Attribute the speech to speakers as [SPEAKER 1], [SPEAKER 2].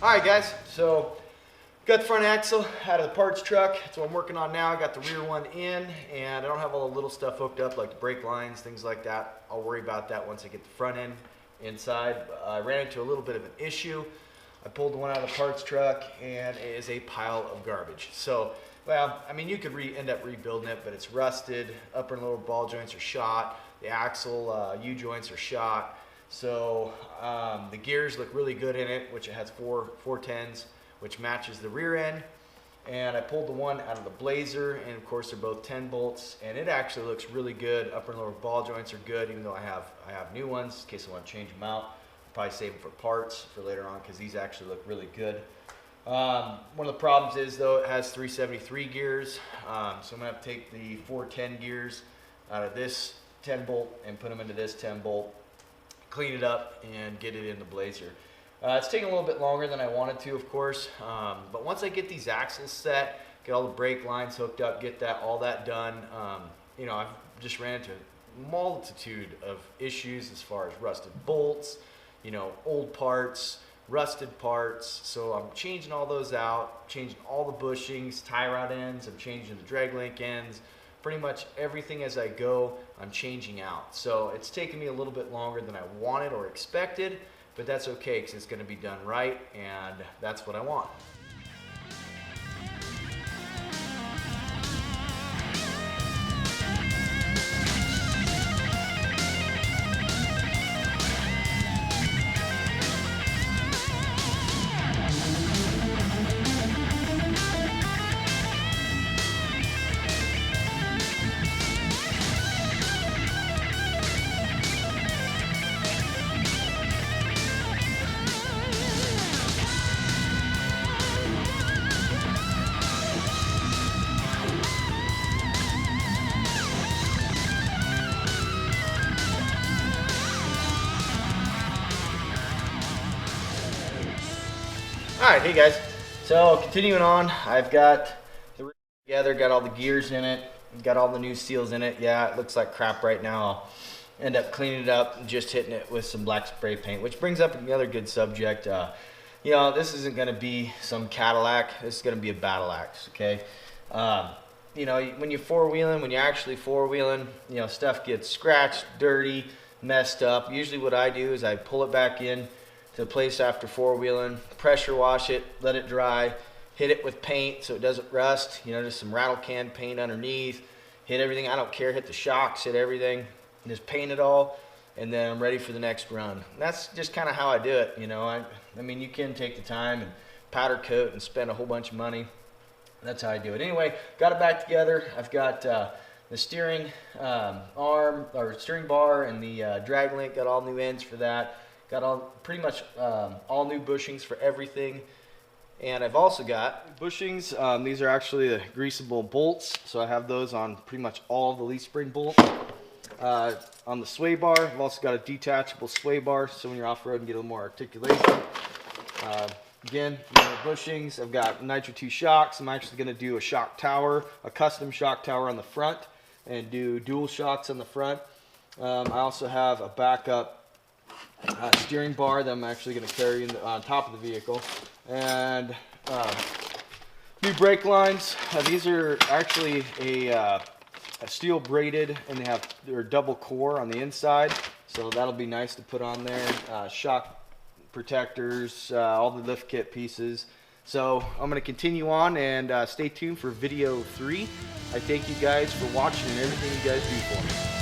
[SPEAKER 1] Alright guys, so got the front axle out of the parts truck. That's what I'm working on now. I got the rear one in, and I don't have all the little stuff hooked up like the brake lines, things like that. I'll worry about that once I get the front end inside. I ran into a little bit of an issue. I pulled the one out of the parts truck and it is a pile of garbage. So, well, I mean, you could end up rebuilding it, but it's rusted. Upper and lower ball joints are shot. The axle U-joints are shot. So the gears look really good in it, which it has four 10s, which matches the rear end. And I pulled the one out of the Blazer, and of course they're both 10 bolts, and it actually looks really good. Upper and lower ball joints are good, even though I have new ones in case I want to change them out. I'll probably save them for parts for later on because these actually look really good. One of the problems is though it has 373 gears, so I'm gonna have to take the 410 gears out of this 10 bolt and put them into this 10 bolt, clean it up, and get it in the Blazer. It's taking a little bit longer than I wanted to, of course, but once I get these axles set, get all the brake lines hooked up, get all that done, you know, I've just ran into a multitude of issues as far as rusted bolts, you know, old parts, rusted parts. So I'm changing all those out, changing all the bushings, tie rod ends, I'm changing the drag link ends. Pretty much everything as I go, I'm changing out. So it's taken me a little bit longer than I wanted or expected, but that's okay because it's going to be done right, and that's what I want. Alright, hey guys, so continuing on, I've got the rear together, got all the gears in it, got all the new seals in it. Yeah, it looks like crap right now. I'll end up cleaning it up and just hitting it with some black spray paint, which brings up another good subject. You know, this isn't going to be some Cadillac, this is going to be a battle axe, okay? You know, when you're four-wheeling, when you're actually four-wheeling, you know, stuff gets scratched, dirty, messed up. Usually what I do is I pull it back in to the place after four-wheeling, pressure wash it, let it dry, hit it with paint so it doesn't rust, you know, just some rattle can paint underneath, hit everything, I don't care, hit the shocks, hit everything, and just paint it all, and then I'm ready for the next run. And that's just kind of how I do it, you know. I mean, you can take the time and powder coat and spend a whole bunch of money. That's how I do it. Anyway, got it back together. I've got the steering arm, or steering bar, and the drag link, got all new ends for that. Got all pretty much all new bushings for everything, and I've also got bushings. These are actually the greasable bolts, so I have those on pretty much all of the leaf spring bolts. On the sway bar, I've also got a detachable sway bar, so when you're off road and get a little more articulation. Again, bushings. I've got Nitro 2 shocks. I'm actually going to do a shock tower, a custom shock tower on the front, and do dual shocks on the front. I also have a backup steering bar that I'm actually going to carry on top of the vehicle, and new brake lines. These are actually a steel braided, and they're double core on the inside, so that'll be nice to put on there. Shock protectors, all the lift kit pieces. So I'm going to continue on, and stay tuned for video 3. I thank you guys for watching and everything you guys do for me.